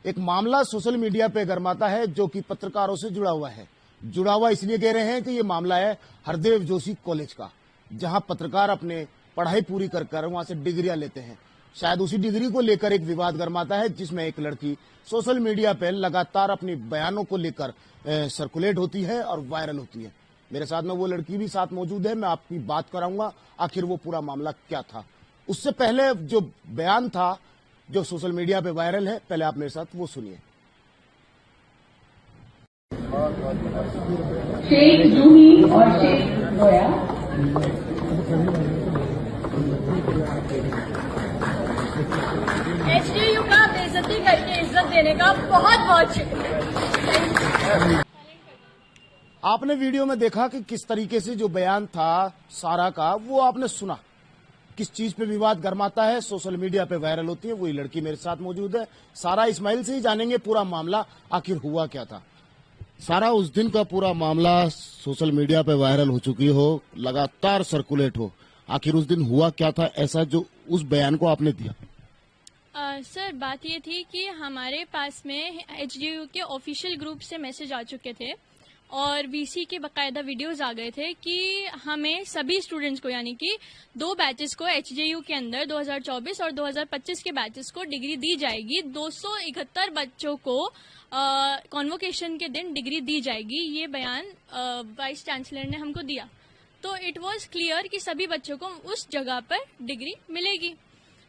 एक मामला social media पे गरमाता है जो कि पत्रकारों से जुड़ा हुआ है। जुड़ा हुआ इसलिए कह रहे हैं कि ये मामला है हरदेव जोशी कॉलेज का, जहां पत्रकार अपने पढ़ाई पूरी कर वहां से डिग्रियां लेते हैं। शायद उसी डिग्री को लेकर एक विवाद गरमाता है, जिसमें एक लड़की सोशल मीडिया पर लगातार अपनी बयानों को लेकर सर्कुलेट होती है और वायरल होती है। मेरे साथ में वो लड़की भी साथ मौजूद है, मैं आपकी बात कराऊंगा आखिर वो पूरा मामला क्या था। उससे पहले जो बयान था जो सोशल मीडिया पे वायरल है, पहले आप मेरे साथ वो सुनिए। शेख जूही और शेख गोया एचडीयू का बेइज्जती करके इज्जत देने का बहुत बहुत शुक्रिया। आपने वीडियो में देखा कि किस तरीके से जो बयान था सारा का, वो आपने सुना। किस चीज पे विवाद गरमाता है, सोशल मीडिया पे वायरल होती है। वही लड़की मेरे साथ मौजूद है। सारा इस्माइल से ही जानेंगे पूरा मामला आखिर हुआ क्या था। सारा, उस दिन का पूरा मामला सोशल मीडिया पे वायरल हो चुकी हो, लगातार सर्कुलेट हो, आखिर उस दिन हुआ क्या था ऐसा जो उस बयान को आपने दिया? सर, बात ये थी कि हमारे पास में एचडीयू के ऑफिशियल ग्रुप से मैसेज आ चुके थे और वीसी के बकायदा वीडियोस आ गए थे कि हमें सभी स्टूडेंट्स को, यानी कि 2 बैचेस को एचजेयू के अंदर 2024 और 2025 के बैचेस को डिग्री दी जाएगी। 271 बच्चों को कॉन्वोकेशन के दिन डिग्री दी जाएगी। ये बयान वाइस चांसलर ने हमको दिया। तो इट वाज क्लियर कि सभी बच्चों को उस जगह पर डिग्री मिलेगी।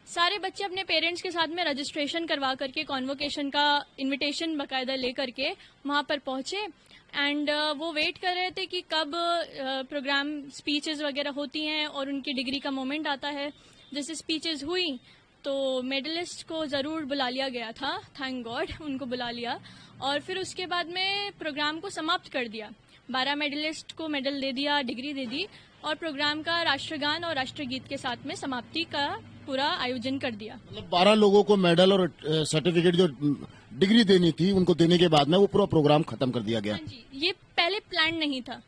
सारे बच्चे अपने पेरेंट्स के साथ में रजिस्ट्रेशन करवा करके कॉन्वोकेशन का इनविटेशन बकायदा ले करके वहां पर पहुंचे एंड वो वेट कर रहे थे कि कब प्रोग्राम स्पीचेस वगैरह होती हैं और उनकी डिग्री का मोमेंट आता है। जैसे स्पीचेस हुई तो मेडलिस्ट को ज़रूर बुला लिया गया था, थैंक गॉड उनको बुला लिया, और फिर उसके बाद में प्रोग्राम को समाप्त कर दिया। 12 मेडलिस्ट को मेडल दे दिया, डिग्री दे दी और प्रोग्राम का राष्ट्रगान और राष्ट्रगीत के साथ में समाप्ति का पूरा आयोजन कर दिया। मतलब 12 लोगों को मेडल और सर्टिफिकेट जो डिग्री देनी थी उनको देने के बाद में वो पूरा प्रोग्राम खत्म कर दिया गया। हाँ जी, ये पहले प्लान नहीं था।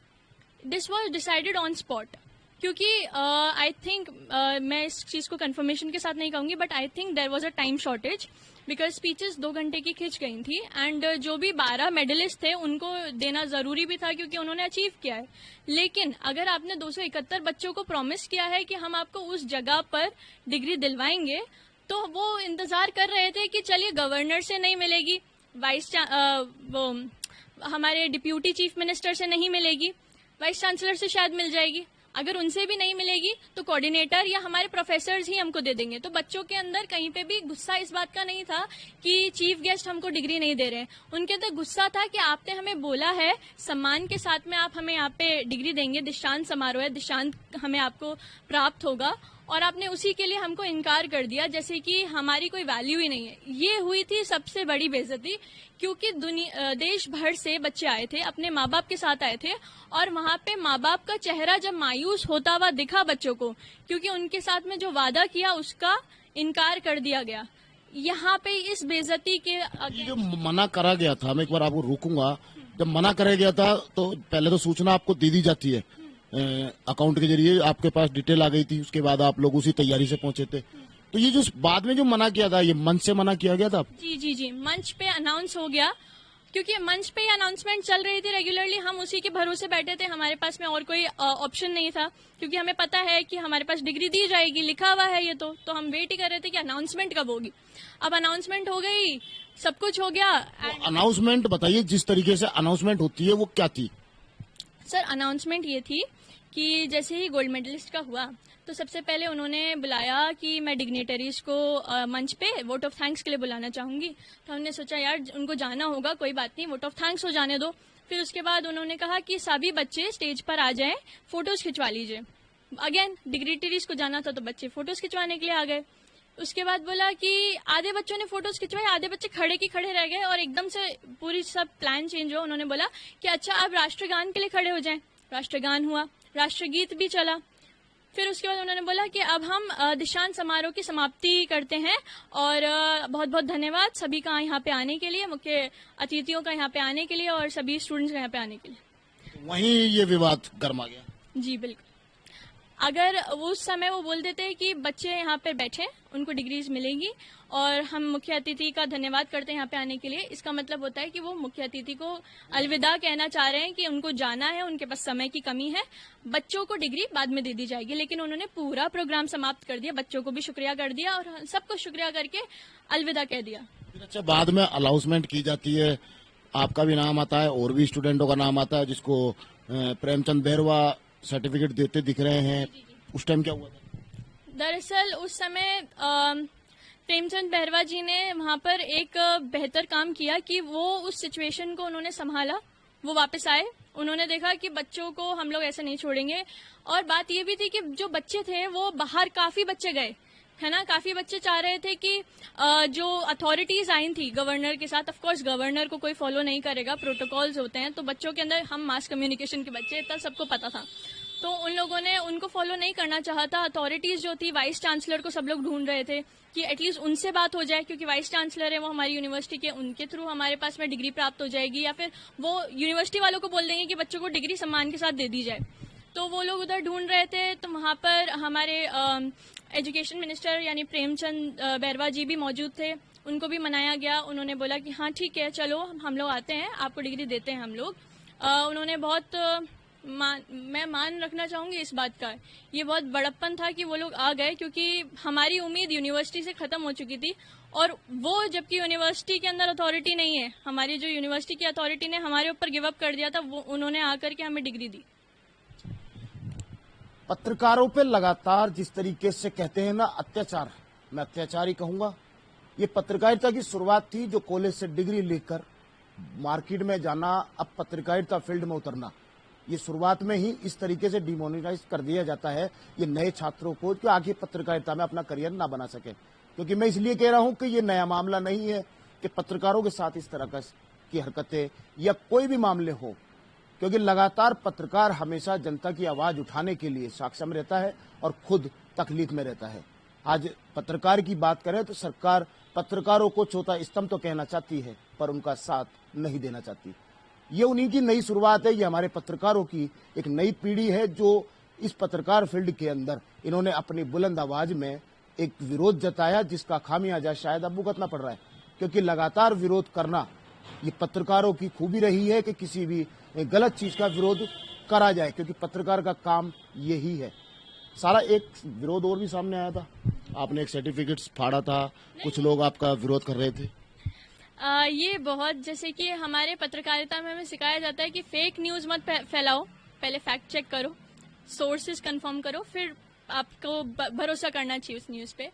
This was decided on spot, क्योंकि आई थिंक मैं इस चीज को कंफर्मेशन के साथ नहीं कहूंगी, but I think there was a time shortage because speeches 2 घंटे की खिंच गई थी एंड जो भी 12 मेडलिस्ट थे उनको देना जरूरी भी था क्योंकि उन्होंने अचीव किया है। लेकिन अगर आपने 271 बच्चों को प्रॉमिस किया है कि हम आपको उस जगह पर डिग्री दिलवाएंगे, तो वो इंतजार कर रहे थे कि चलिए गवर्नर से नहीं मिलेगी, वो हमारे डिप्यूटी चीफ मिनिस्टर से नहीं मिलेगी, वाइस चांसलर से शायद मिल जाएगी। अगर उनसे भी नहीं मिलेगी तो कोऑर्डिनेटर या हमारे प्रोफेसर्स ही हमको दे देंगे। तो बच्चों के अंदर कहीं पे भी गुस्सा इस बात का नहीं था कि चीफ गेस्ट हमको डिग्री नहीं दे रहे हैं। उनके अंदर गुस्सा था कि आपने हमें बोला है सम्मान के साथ में आप हमें यहाँ पे डिग्री देंगे, दीक्षांत समारोह है, दीक्षांत हमें आपको प्राप्त होगा, और आपने उसी के लिए हमको इनकार कर दिया जैसे कि हमारी कोई वैल्यू ही नहीं है। ये हुई थी सबसे बड़ी बेइज्जती, क्योंकि देश भर से बच्चे आए थे, अपने माँ बाप के साथ आए थे और वहां पे माँ बाप का चेहरा जब मायूस होता हुआ दिखा बच्चों को, क्योंकि उनके साथ में जो वादा किया उसका इनकार कर दिया गया। यहाँ पे इस बेइज्जती के जो मना करा गया था, मैं एक बार आपको रोकूंगा, जब मना करा गया था तो पहले तो सूचना आपको दे दी जाती है अकाउंट के जरिए, आपके पास डिटेल आ गई थी, उसके बाद आप लोग उसी तैयारी से पहुंचे थे। तो ये जो बाद में जो मना किया था, ये मंच से मना किया गया था? जी जी जी, मंच पे अनाउंस हो गया, क्योंकि मंच पे अनाउंसमेंट चल रही थी रेगुलरली। हम उसी के भरोसे बैठे थे, हमारे पास में और कोई ऑप्शन नहीं था, क्योंकि हमें पता है कि हमारे पास डिग्री दी जाएगी, लिखा हुआ है ये तो हम वेट ही कर रहे थे कि अनाउंसमेंट कब होगी। अब अनाउंसमेंट हो गई, सब कुछ हो गया। अनाउंसमेंट बताइए, जिस तरीके से अनाउंसमेंट होती है वो क्या थी? सर, अनाउंसमेंट ये थी कि जैसे ही गोल्ड मेडलिस्ट का हुआ तो सबसे पहले उन्होंने बुलाया कि मैं डिग्नेटरीज को मंच पे वोट ऑफ थैंक्स के लिए बुलाना चाहूंगी। तो हमने सोचा यार उनको जाना होगा, कोई बात नहीं, वोट ऑफ थैंक्स हो जाने दो। फिर उसके बाद उन्होंने कहा कि सभी बच्चे स्टेज पर आ जाएं, फोटोज खिंचवा लीजिए। अगेन डिग्नेटरीज को जाना था तो बच्चे फोटोज खिंचवाने के लिए आ गए। उसके बाद बोला कि आधे बच्चों ने फोटोज खिंचवाए, आधे बच्चे खड़े की खड़े रह गए और एकदम से पूरी सब प्लान चेंज हुआ। उन्होंने बोला कि अच्छा अब राष्ट्रगान के लिए खड़े हो जाएं। राष्ट्रगान हुआ, राष्ट्रगीत भी चला। फिर उसके बाद उन्होंने बोला कि अब हम दीक्षांत समारोह की समाप्ति करते हैं और बहुत बहुत धन्यवाद सभी का यहाँ पे आने के लिए, मुख्य अतिथियों का यहाँ पे आने के लिए और सभी स्टूडेंट्स का यहाँ पे आने के लिए। वहीं ये विवाद गर्मा गया। जी बिल्कुल। अगर उस समय वो बोल देते हैं कि बच्चे यहाँ पर बैठे, उनको डिग्रीज मिलेंगी और हम मुख्य अतिथि का धन्यवाद करते हैं यहाँ पे आने के लिए, इसका मतलब होता है कि वो मुख्य अतिथि को अलविदा कहना चाह रहे हैं कि उनको जाना है, उनके पास समय की कमी है, बच्चों को डिग्री बाद में दे दी जाएगी। लेकिन उन्होंने पूरा प्रोग्राम समाप्त कर दिया, बच्चों को भी शुक्रिया कर दिया और सबको शुक्रिया करके अलविदा कह दिया। अच्छा, बाद में अनाउंसमेंट की जाती है, आपका भी नाम आता है और भी स्टूडेंटों का नाम आता है, जिसको प्रेमचंद बैरवा सर्टिफिकेट देते दिख रहे हैं। उस टाइम क्या हुआ था? दरअसल उस समय प्रेमचंद बैरवा जी ने वहां पर एक बेहतर काम किया कि वो उस सिचुएशन को उन्होंने संभाला। वो वापस आए, उन्होंने देखा कि बच्चों को हम लोग ऐसे नहीं छोड़ेंगे। और बात ये भी थी कि जो बच्चे थे वो बाहर, काफी बच्चे गए है ना, काफी बच्चे चाह रहे थे कि जो अथॉरिटीज आई थी गवर्नर के साथ, ऑफ कोर्स गवर्नर को कोई फॉलो नहीं करेगा, प्रोटोकॉल्स होते हैं, तो बच्चों के अंदर, हम मास कम्युनिकेशन के बच्चे, इतना सबको पता था, तो उन लोगों ने उनको फॉलो नहीं करना चाहा था। अथॉरिटीज जो थी, वाइस चांसलर को सब लोग ढूंढ रहे थे कि एटलीस्ट उनसे बात हो जाए, क्योंकि वाइस चांसलर है वो हमारी यूनिवर्सिटी के, उनके थ्रू हमारे पास में डिग्री प्राप्त हो जाएगी, या फिर वो यूनिवर्सिटी वालों को बोल देंगे कि बच्चों को डिग्री सम्मान के साथ दे दी जाए। तो वो लोग उधर ढूंढ रहे थे, तो वहां पर हमारे एजुकेशन मिनिस्टर यानी प्रेमचंद बैरवा जी भी मौजूद थे, उनको भी मनाया गया। उन्होंने बोला कि हाँ ठीक है, चलो हम लोग आते हैं, आपको डिग्री देते हैं हम लोग। उन्होंने बहुत मैं मान रखना चाहूंगी इस बात का, ये बहुत बड़प्पन था कि वो लोग आ गए, क्योंकि हमारी उम्मीद यूनिवर्सिटी से खत्म हो चुकी थी, और वो जबकि यूनिवर्सिटी के अंदर अथॉरिटी नहीं है, हमारी जो यूनिवर्सिटी की अथॉरिटी ने हमारे ऊपर गिव अप कर दिया था, वो उन्होंने आकर के हमें डिग्री दी। पत्रकारों पे लगातार जिस तरीके से कहते हैं ना अत्याचार, मैं अत्याचार ही कहूंगा। ये पत्रकारिता की शुरुआत थी, जो कॉलेज से डिग्री लेकर मार्केट में जाना, अब पत्रकारिता फील्ड में उतरना, ये शुरुआत में ही इस तरीके से डिमोनिटाइज कर दिया जाता है ये नए छात्रों को, कि आगे पत्रकारिता में अपना करियर ना बना सके। क्योंकि मैं इसलिए कह रहा हूं कि ये नया मामला नहीं है कि पत्रकारों के साथ इस तरह की हरकतें या कोई भी मामले हो, क्योंकि लगातार पत्रकार हमेशा जनता की आवाज उठाने के लिए सक्षम रहता है और खुद तकलीफ में रहता है। आज पत्रकार की बात करें तो सरकार पत्रकारों को चौथा स्तंभ तो कहना चाहती है, पर उनका साथ नहीं देना चाहती। ये उन्हीं की नई शुरुआत है, ये हमारे पत्रकारों की एक नई पीढ़ी है, जो इस पत्रकार फील्ड के अंदर इन्होंने अपनी बुलंद आवाज में एक विरोध जताया, जिसका खामियाजा शायद अब भुगतना पड़ रहा है। क्योंकि लगातार विरोध करना ये पत्रकारों की खूबी रही है कि किसी भी गलत चीज का विरोध करा जाए, क्योंकि पत्रकार का काम यही है। सारा एक विरोध और भी सामने आया था, आपने एक सर्टिफिकेट फाड़ा था, कुछ लोग आपका विरोध कर रहे थे। ये बहुत, जैसे कि हमारे पत्रकारिता में हमें सिखाया जाता है कि फेक न्यूज मत फैलाओ, पहले फैक्ट चेक करो, सोर्सेज कंफर्म करो, फिर आपको भरोसा करना चाहिए उस न्यूज पे।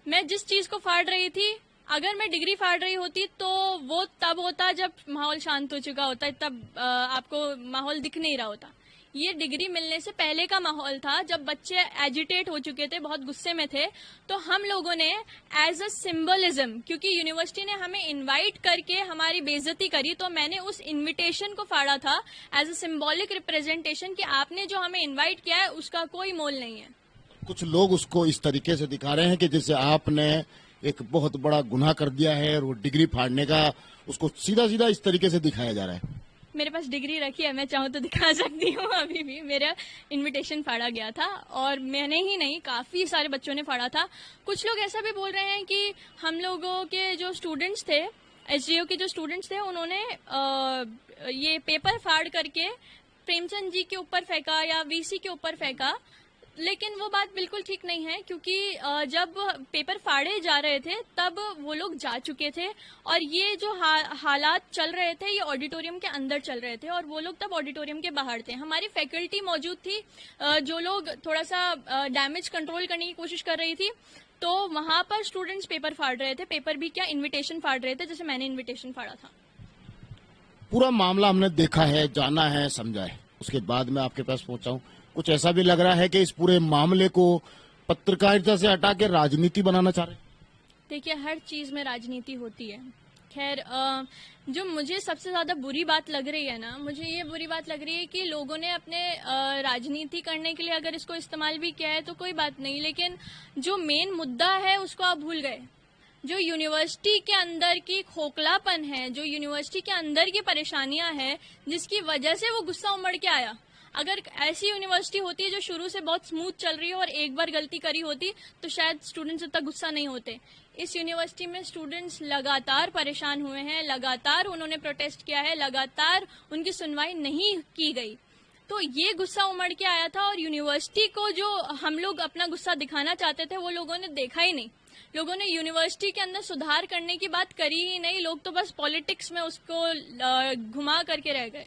मैं जिस चीज को फाड़ रही थी, अगर मैं डिग्री फाड़ रही होती तो वो तब होता जब माहौल शांत हो चुका होता, तब आपको माहौल दिख नहीं रहा होता। ये डिग्री मिलने से पहले का माहौल था, जब बच्चे एजिटेट हो चुके थे, बहुत गुस्से में थे, तो हम लोगों ने एज अ सिंबलिज्म, क्योंकि यूनिवर्सिटी ने हमें इनवाइट करके हमारी बेइज्जती करी, तो मैंने उस इनविटेशन को फाड़ा था एज अ सिंबॉलिक रिप्रेजेंटेशन कि आपने जो हमें इनवाइट किया है उसका कोई मोल नहीं है। कुछ लोग उसको इस तरीके से दिखा रहे हैं कि जैसे आपने एक बहुत बड़ा गुनाह कर दिया है, और वो डिग्री फाड़ने का उसको सीधा सीधा इस तरीके से दिखाया जा रहा है। मेरे पास डिग्री रखी है, मैं चाहूँ तो दिखा सकती हूँ। अभी भी मेरा इनविटेशन फाड़ा गया था, और मैंने ही नहीं, काफी सारे बच्चों ने फाड़ा था। कुछ लोग ऐसा भी बोल रहे हैं कि हम लोगों के जो स्टूडेंट्स थे, एसजीओ के जो स्टूडेंट्स थे, उन्होंने ये पेपर फाड़ करके प्रेमचंद जी के ऊपर फेंका या वीसी के ऊपर फेंका, लेकिन वो बात बिल्कुल ठीक नहीं है, क्योंकि जब पेपर फाड़े जा रहे थे तब वो लोग जा चुके थे, और ये जो हालात चल रहे थे ये ऑडिटोरियम के अंदर चल रहे थे, और वो लोग तब ऑडिटोरियम के बाहर थे। हमारी फैकल्टी मौजूद थी, जो लोग थोड़ा सा डैमेज कंट्रोल करने की कोशिश कर रही थी, तो वहां पर स्टूडेंट्स पेपर फाड़ रहे थे, पेपर भी क्या, इन्विटेशन फाड़ रहे थे, जैसे मैंने इन्विटेशन फाड़ा था। पूरा मामला हमने देखा है, जाना है, समझा है, उसके बाद मैं आपके पास पहुंचा हूँ। कुछ ऐसा भी लग रहा है कि इस पूरे मामले को पत्रकारिता से हटा के राजनीति बनाना चाह रहे हैं? देखिए, हर चीज में राजनीति होती है। खैर, जो मुझे सबसे ज्यादा बुरी बात लग रही है ना, मुझे ये बुरी बात लग रही है कि लोगों ने अपने राजनीति करने के लिए अगर इसको इस्तेमाल भी किया है तो कोई बात नहीं, लेकिन जो मेन मुद्दा है उसको आप भूल गए। जो यूनिवर्सिटी के अंदर की खोखलापन है, जो यूनिवर्सिटी के अंदर की परेशानियां हैं, जिसकी वजह से वो गुस्सा उमड़ के आया। अगर ऐसी यूनिवर्सिटी होती है जो शुरू से बहुत स्मूथ चल रही है और एक बार गलती करी होती तो शायद स्टूडेंट्स इतना गुस्सा नहीं होते। इस यूनिवर्सिटी में स्टूडेंट्स लगातार परेशान हुए हैं, लगातार उन्होंने प्रोटेस्ट किया है, लगातार उनकी सुनवाई नहीं की गई। तो ये गुस्सा उमड़ के आया था और यूनिवर्सिटी को जो हम लोग अपना गुस्सा दिखाना चाहते थे वो लोगों ने देखा ही नहीं। लोगों ने यूनिवर्सिटी के अंदर सुधार करने की बात करी ही नहीं, लोग तो बस पॉलिटिक्स में उसको घुमा करके रह गए।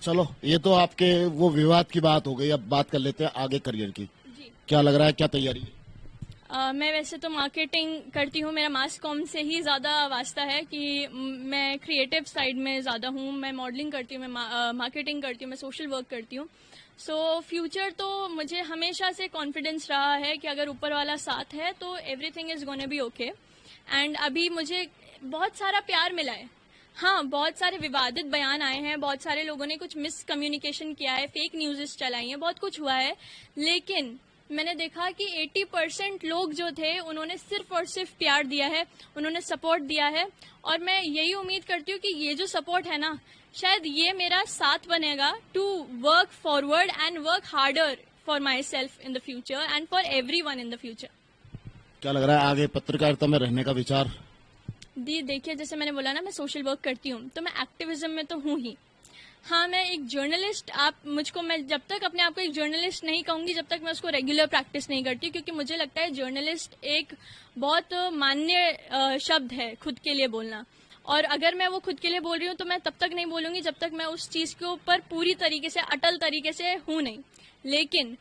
चलो, ये तो आपके वो विवाद की बात हो गई। अब बात कर लेते हैं आगे करियर की। जी। क्या लग रहा है, क्या तैयारी है? मैं वैसे तो मार्केटिंग करती हूँ, मेरा मास कॉम से ही ज़्यादा वास्ता है कि मैं क्रिएटिव साइड में ज़्यादा हूँ। मैं मॉडलिंग करती हूँ, मैं मार्केटिंग करती हूँ, मैं सोशल वर्क करती हूँ। सो फ्यूचर तो मुझे हमेशा से कॉन्फिडेंस रहा है कि अगर ऊपर वाला साथ है तो everything is gonna be okay. And अभी मुझे बहुत सारा प्यार मिला है। हाँ, बहुत सारे विवादित बयान आए हैं, बहुत सारे लोगों ने कुछ मिसकम्युनिकेशन किया है, फेक न्यूज़ चलाई हैं, बहुत कुछ हुआ है, लेकिन मैंने देखा कि 80% लोग जो थे उन्होंने सिर्फ और सिर्फ प्यार दिया है, उन्होंने सपोर्ट दिया है। और मैं यही उम्मीद करती हूँ कि ये जो सपोर्ट है ना, शायद ये मेरा साथ बनेगा to work forward and work harder for myself in the future and for everyone in the future. क्या लग रहा है आगे पत्रकारिता में रहने का विचार? दी देखिए, जैसे मैंने बोला ना, मैं सोशल वर्क करती हूँ तो मैं एक्टिविज्म में तो हूँ ही। हाँ, मैं एक जर्नलिस्ट, मैं जब तक अपने आप को एक जर्नलिस्ट नहीं कहूँगी जब तक मैं उसको रेगुलर प्रैक्टिस नहीं करती, क्योंकि मुझे लगता है जर्नलिस्ट एक बहुत मान्य शब्द है खुद के लिए बोलना। और अगर मैं वो खुद के लिए बोल रही हूँ तो मैं तब तक नहीं बोलूँगी जब तक मैं उस चीज़ के ऊपर पूरी तरीके से, अटल तरीके से हूँ नहीं। लेकिन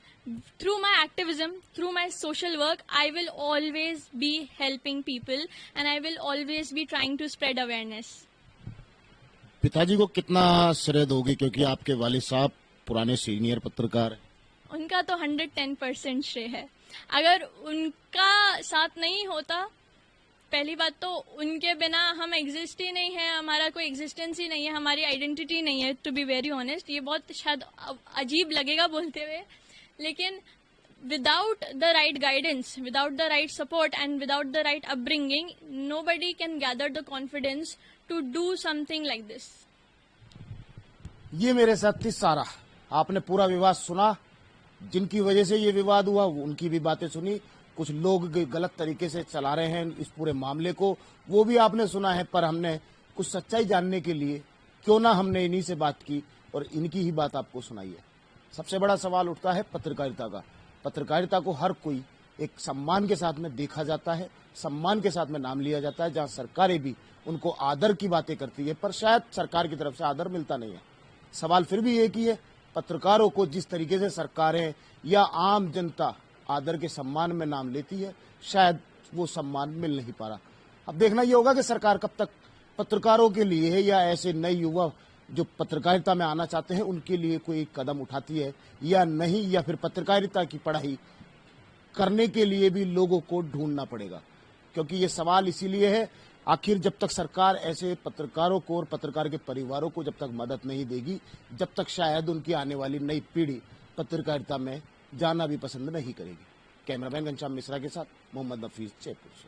through my activism, through my social work, I will always be helping people and I will always be trying to spread awareness. पिताजी को कितना श्रेय दोगी, क्योंकि आपके वालिद साहब पुराने सीनियर पत्रकार हैं? उनका तो 110% श्रेय है। अगर उनका साथ नहीं होता, पहली बात तो उनके बिना हम एग्जिस्ट ही नहीं है, हमारा कोई एग्जिस्टेंस ही नहीं है, हमारी आइडेंटिटी नहीं है। टू बी वेरी ऑनेस्ट, ये बहुत शायद अजीब लगेगा बोलते हुए, लेकिन without the right guidance, without the right support and without the right upbringing, nobody can gather the confidence to do something like this. ये मेरे साथ थी सारा। आपने पूरा विवाद सुना, जिनकी वजह से ये विवाद हुआ उनकी भी बातें सुनी। कुछ लोग गलत तरीके से चला रहे हैं इस पूरे मामले को, वो भी आपने सुना है। पर हमने कुछ सच्चाई जानने के लिए क्यों ना हमने इन्हीं से बात की और इनकी ही बात आपको सुनाई है। सबसे बड़ा सवाल उठता है पत्रकारिता का। पत्रकारिता को हर कोई एक सम्मान के साथ में देखा जाता है, सम्मान के साथ में नाम लिया जाता है, जहां सरकारें भी उनको आदर की बातें करती है, पर शायद सरकार की तरफ से आदर मिलता नहीं है। सवाल फिर भी एक ही है, पत्रकारों को जिस तरीके से सरकारें या आम जनता आदर के सम्मान में नाम लेती है, शायद वो सम्मान मिल नहीं पा रहा। अब देखना ये होगा कि सरकार कब तक पत्रकारों के लिए है या ऐसे नए युवा जो पत्रकारिता में आना चाहते हैं उनके लिए कोई कदम उठाती है या नहीं, या फिर पत्रकारिता की पढ़ाई करने के लिए भी लोगों को ढूंढना पड़ेगा। क्योंकि ये सवाल इसीलिए है, आखिर जब तक सरकार ऐसे पत्रकारों को और पत्रकार के परिवारों को जब तक मदद नहीं देगी, जब तक शायद उनकी आने वाली नई पीढ़ी पत्रकारिता में जाना भी पसंद नहीं करेगी। कैमरामैन घनश्याम मिश्रा के साथ मोहम्मद नफीस, जयपुर से।